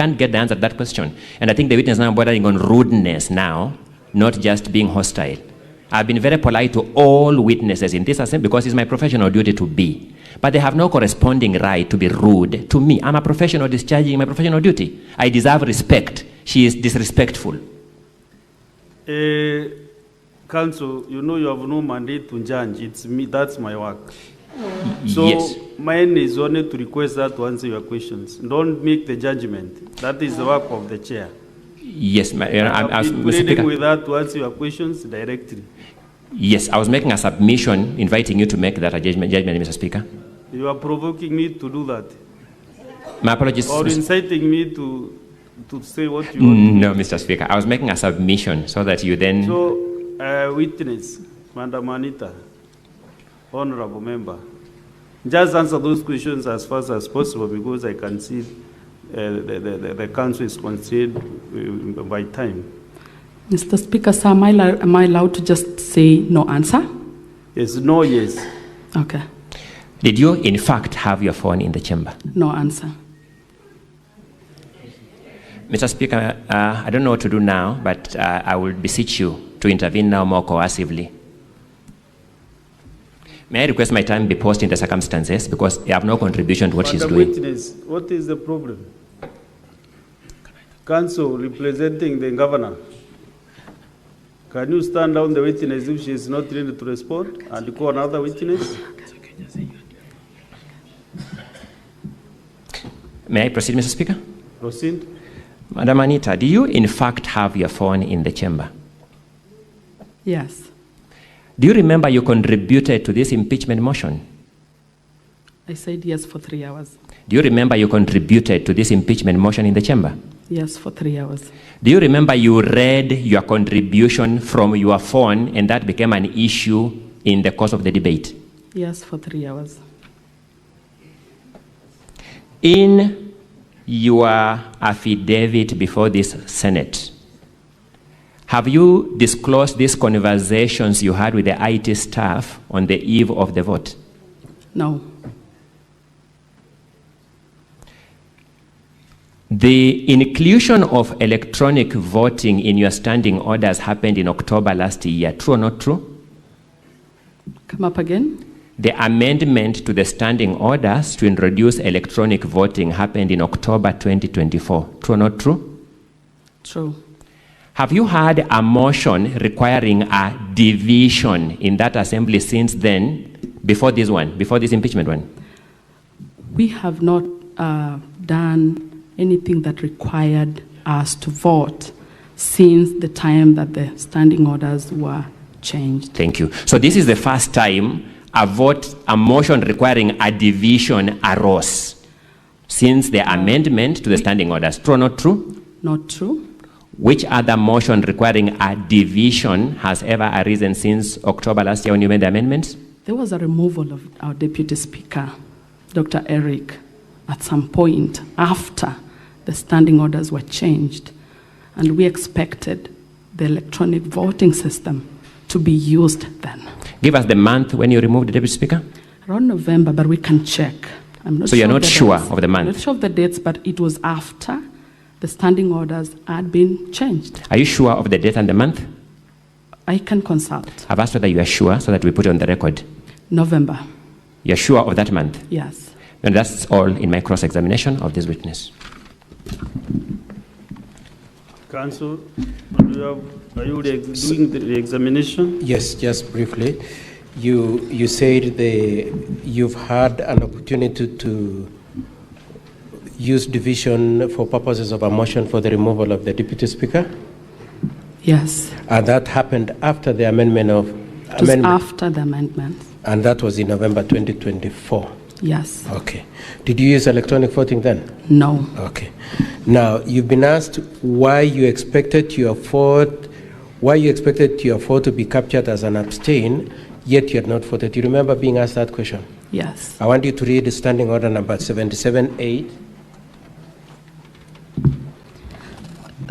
can't get the answer to that question. And I think the witness now bordering on rudeness now, not just being hostile. I've been very polite to all witnesses in this assembly because it's my professional duty to be. But they have no corresponding right to be rude to me. I'm a professional discharging my professional duty. I deserve respect. She is disrespectful. Counsel, you know you have no mandate to judge. It's me, that's my work. So yes. Mine is only to request that to answer your questions. Don't make the judgment. That is the work of the chair. Yes, I'm pleading with that to answer your questions directly. Yes, I was making a submission, inviting you to make that a judgment, Mr. Speaker. You are provoking me to do that. My apologies. Or inciting me to say what you want. No, Mr. Speaker. I was making a submission so that you then... So, witness, Madam Anita, honorable member, just answer those questions as fast as possible because I can see the council is constrained by time. Mr. Speaker, sir, am I allowed to just say no answer? Yes, no, yes. Okay. Did you, in fact, have your phone in the chamber? No answer. Mr. Speaker, I don't know what to do now, but I will beseech you to intervene now more coercively. May I request my time be paused in the circumstances because I have no contribution to what she's doing. Witness, what is the problem? Counsel representing the governor. Can you stand down the witness if she is not ready to respond and call another witness? May I proceed, Mr. Speaker? Proceed. Madam Anita, do you in fact have your phone in the chamber? Yes. Do you remember you contributed to this impeachment motion? I said yes for 3 hours. Do you remember you contributed to this impeachment motion in the chamber? Yes, for 3 hours. Do you remember you read your contribution from your phone and that became an issue in the course of the debate? Yes, for 3 hours. In your affidavit before this Senate, have you disclosed these conversations you had with the IT staff on the eve of the vote? No. The inclusion of electronic voting in your standing orders happened in October last year. True or not true? Come up again. The amendment to the standing orders to introduce electronic voting happened in October 2024. True or not true? True. Have you had a motion requiring a division in that assembly since then, before this one, before this impeachment one? We have not done anything that required us to vote since the time that the standing orders were changed. Thank you. So this is the first time a motion requiring a division arose since the amendment to the standing orders. True or not true? Not true. Which other motion requiring a division has ever arisen since October last year when you made the amendments? There was a removal of our Deputy Speaker, Dr. Eric, at some point after the standing orders were changed, and we expected the electronic voting system to be used then. Give us the month when you removed the Deputy Speaker. Around November, but we can check. I'm not so sure you're not sure dates. of the month? I'm not sure of the dates, but it was after the standing orders had been changed. Are you sure of the date and the month? I can consult. I've asked whether you are sure so that we put it on the record. November. You're sure of that month? Yes. And that's all in my cross-examination of this witness. Counsel, are you doing the examination? Yes, just briefly. You said you've had an opportunity to use division for purposes of a motion for the removal of the Deputy Speaker? Yes. And that happened after the amendment of... It was after the amendment. And that was in November 2024? Yes. Okay. Did you use electronic voting then? No. Okay. Now, you've been asked why you expected your vote to be captured as an abstain, yet you had not voted. You remember being asked that question? Yes. I want you to read standing order number 77-8.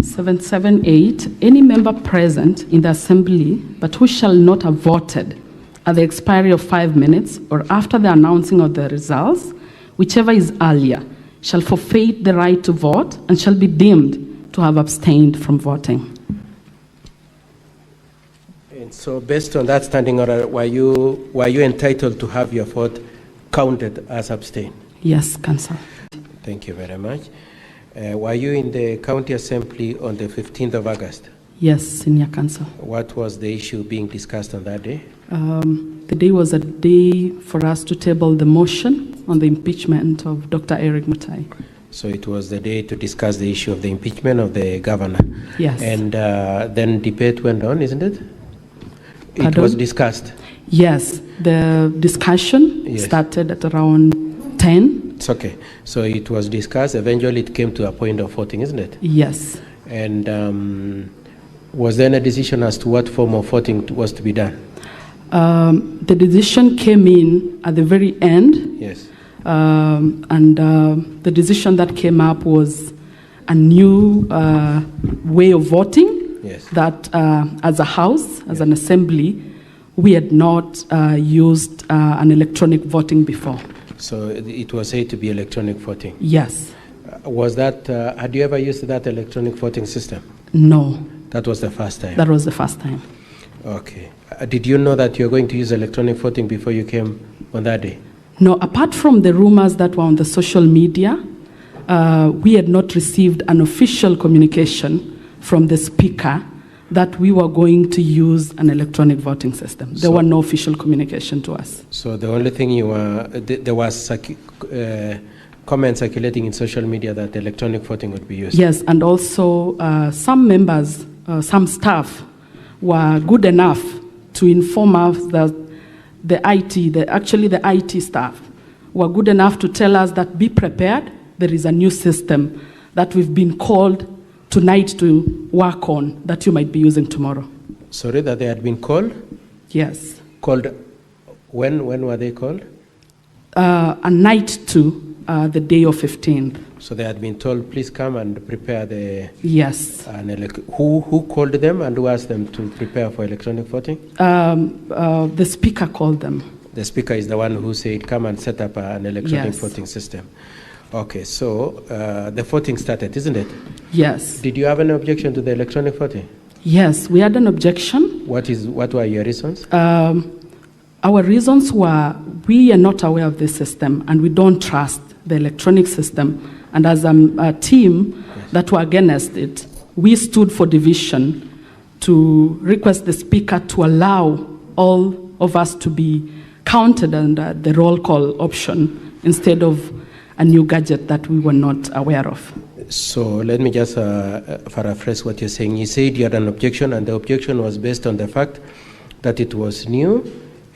778, any member present in the assembly but who shall not have voted at the expiry of 5 minutes or after the announcing of the results, whichever is earlier, shall forfeit the right to vote and shall be deemed to have abstained from voting. And so based on that standing order, were you entitled to have your vote counted as abstain? Yes, Council. Thank you very much. Were you in the County Assembly on the 15th of August? Yes, Senior Council. What was the issue being discussed on that day? The day was a day for us to table the motion on the impeachment of Dr. Eric Mutai. So it was the day to discuss the issue of the impeachment of the governor. Yes. And then debate went on, isn't it? It Pardon? was discussed. Yes, the discussion started at around 10. It's okay. So it was discussed. Eventually it came to a point of voting, isn't it? Yes. And was there a decision as to what form of voting was to be done? The decision came in at the very end. Yes. And the decision that came up was a new way of voting. Yes. That as a house, as an assembly, we had not used an electronic voting before. So it was said to be electronic voting. Yes. Was that, had you ever used that electronic voting system? No. That was the first time? That was the first time. Okay. Did you know that you were going to use electronic voting before you came on that day? No, apart from the rumors that were on the social media, we had not received an official communication from the speaker that we were going to use an electronic voting system. There were no official communication to us. So the only thing you were, there was comments circulating in social media that electronic voting would be used. Yes, and also some members, some staff were good enough to inform us that the IT staff were good enough to tell us that be prepared, there is a new system that we've been called tonight to work on that you might be using tomorrow. Sorry, that they had been called? Yes. Called, when were they called? A night to the day of 15th. So they had been told, please come and prepare the... Yes. Who called them and who asked them to prepare for electronic voting? The speaker called them. The speaker is the one who said, come and set up an electronic voting system. Okay, so the voting started, isn't it? Yes. Did you have an objection to the electronic voting? Yes, we had an objection. What were your reasons? Our reasons were we are not aware of this system and we don't trust the electronic system. And as a team that were against it, we stood for division to request the speaker to allow all of us to be counted under the roll call option instead of a new gadget that we were not aware of. So let me just paraphrase what you're saying. You said you had an objection, and the objection was based on the fact that it was new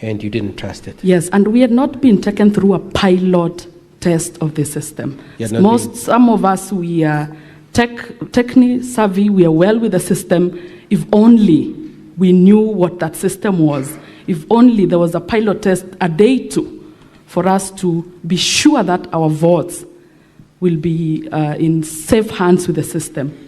and you didn't trust it. Yes, and we had not been taken through a pilot test of the system. Some of us, we are technically savvy, we are well with the system. If only we knew what that system was, if only there was a pilot test a day to, for us to be sure that our votes will be in safe hands with the system.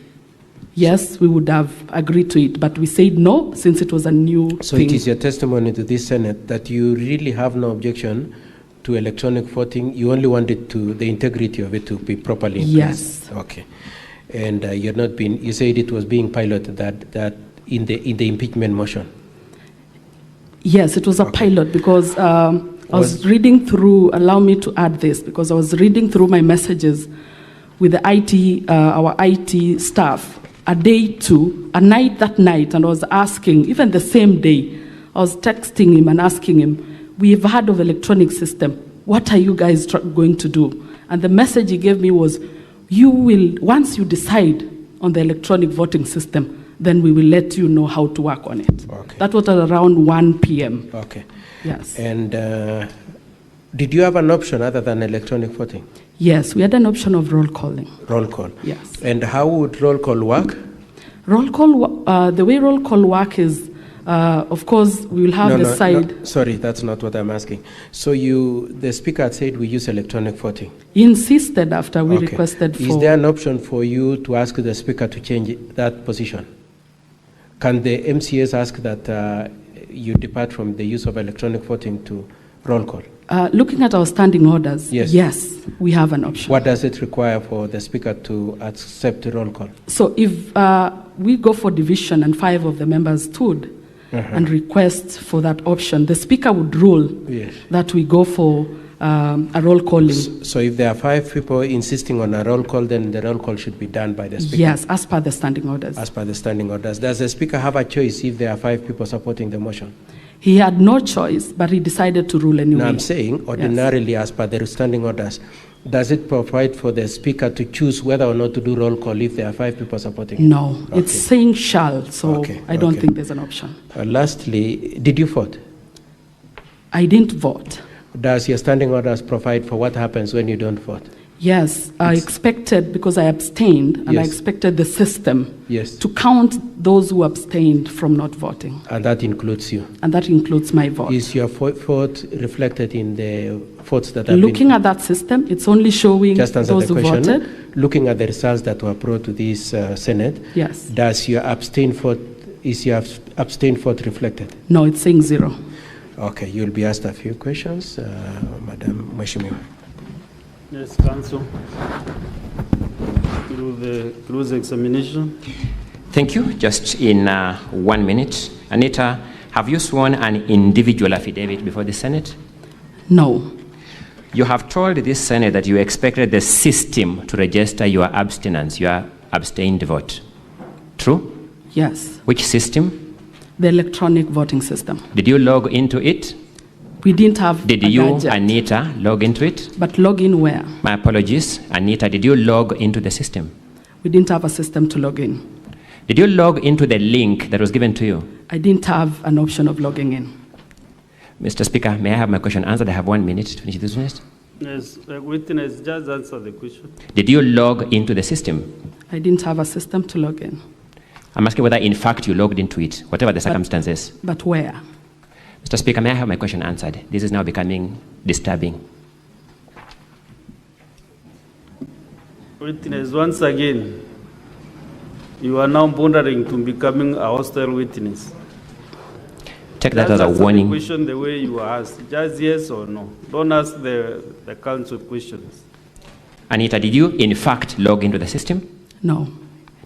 Yes, we would have agreed to it, but we said no, since it was a new thing. So it is your testimony to this Senate that you really have no objection to electronic voting. You only wanted the integrity of it to be properly in place. Yes. Okay. And you said it was being piloted that in the impeachment motion. Yes, it was a pilot because I was reading through, allow me to add this, because I was reading through my messages with the our IT staff, a night that night, and I was asking, even the same day, I was texting him and asking him, we've heard of electronic system, what are you guys going to do? And the message he gave me was, once you decide on the electronic voting system, then we will let you know how to work on it. Okay. That was at around 1 p.m. Okay. Yes. And did you have an option other than electronic voting? Yes, we had an option of roll calling. Roll call? Yes. And how would roll call work? Roll call, the way roll call work is, of course, we will have the side. No, sorry, that's not what I'm asking. So the speaker had said we use electronic voting. He insisted after we requested for. Is there an option for you to ask the speaker to change that position? Can the MCAs ask that you depart from the use of electronic voting to roll call? Looking at our standing orders, Yes. yes, we have an option. What does it require for the speaker to accept the roll call? So if we go for division and 5 of the members stood and request for that option, the speaker would rule Yes. that we go for a roll calling. So if there are 5 people insisting on a roll call, then the roll call should be done by the speaker. Yes, as per the standing orders. As per the standing orders. Does the speaker have a choice if there are 5 people supporting the motion? He had no choice, but he decided to rule anyway. Now I'm saying, ordinarily, as per the standing orders, does it provide for the speaker to choose whether or not to do roll call if there are 5 people supporting it? No, it's Okay. saying shall, so Okay, I don't okay. think there's an option. Lastly, did you vote? I didn't vote. Does your standing orders provide for what happens when you don't vote? Yes, I expected, because I abstained, and I Yes. expected the system Yes. to count those who abstained from not voting, And that includes you. and that includes my vote. Is your vote reflected in the votes that have Looking been... at that system, it's only showing Just answer those the who question. voted. Looking at the results that were brought to this Senate, Yes. does your abstained vote, is your abstained vote reflected? No, it's saying 0. Okay, you'll be asked a few questions, Madam Mheshimiwa. Yes, Council. Through the close examination. Thank you. Just in 1 minute. Anita, have you sworn an individual affidavit before the Senate? No. You have told this Senate that you expected the system to register your abstinence, your abstained vote. True? Yes. Which system? The electronic voting system. Did you log into it? We didn't have Did a you, gadget. Anita, log into it? But log in where? My apologies. Anita, did you log into the system? We didn't have a system to log in. Did you log into the link that was given to you? I didn't have an option of logging in. Mr. Speaker, may I have my question answered? I have 1 minute to finish this witness. Yes, witness, just answer the question. Did you log into the system? I didn't have a system to log in. I'm asking whether in fact you logged into it, whatever the circumstances. But where? Mr. Speaker, may I have my question answered? This is now becoming disturbing. Witness, once again, you are now pondering to becoming a hostile witness. Take that Just as a answer warning. the question the way you asked, just yes or no. Don't ask the council questions. Anita, did you in fact log into the system? No.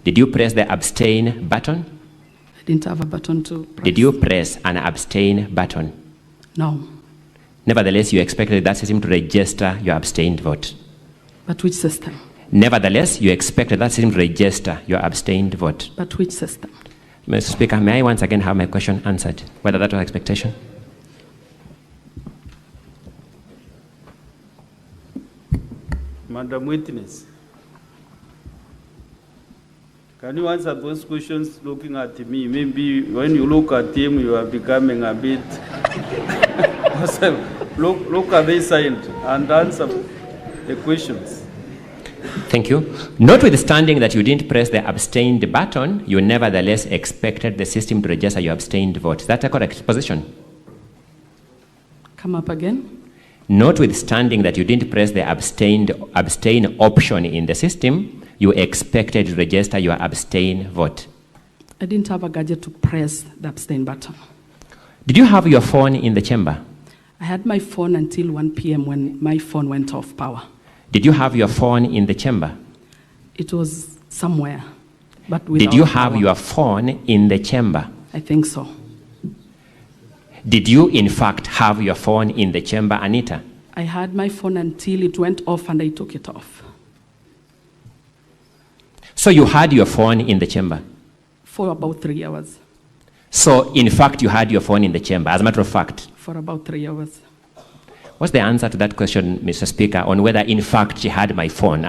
Did you press the abstain button? I didn't have a button to press. Did you press an abstain button? No. Nevertheless, you expected that system to register your abstained vote. But which system? Nevertheless, you expected that system to register your abstained vote. But which system? Mr. Speaker, may I once again have my question answered, whether that was expectation? Madam Witness, can you answer those questions looking at me? Maybe when you look at him, you are becoming a bit... look at this side and answer the questions. Thank you. Notwithstanding that you didn't press the abstained button, you nevertheless expected the system to register your abstained vote. Is that a correct position? Come up again? Notwithstanding that you didn't press the abstain option in the system, you expected to register your abstain vote. I didn't have a gadget to press the abstain button. Did you have your phone in the chamber? I had my phone until 1 p.m. when my phone went off power. Did you have your phone in the chamber? It was somewhere, but without Did you have power. your phone in the chamber? I think so. Did you, in fact, have your phone in the chamber, Anita? I had my phone until it went off and I took it off. So you had your phone in the chamber? For about 3 hours. So, in fact, you had your phone in the chamber, as a matter of fact? For about 3 hours. What's the answer to that question, Mr. Speaker, on whether, in fact, she had my phone?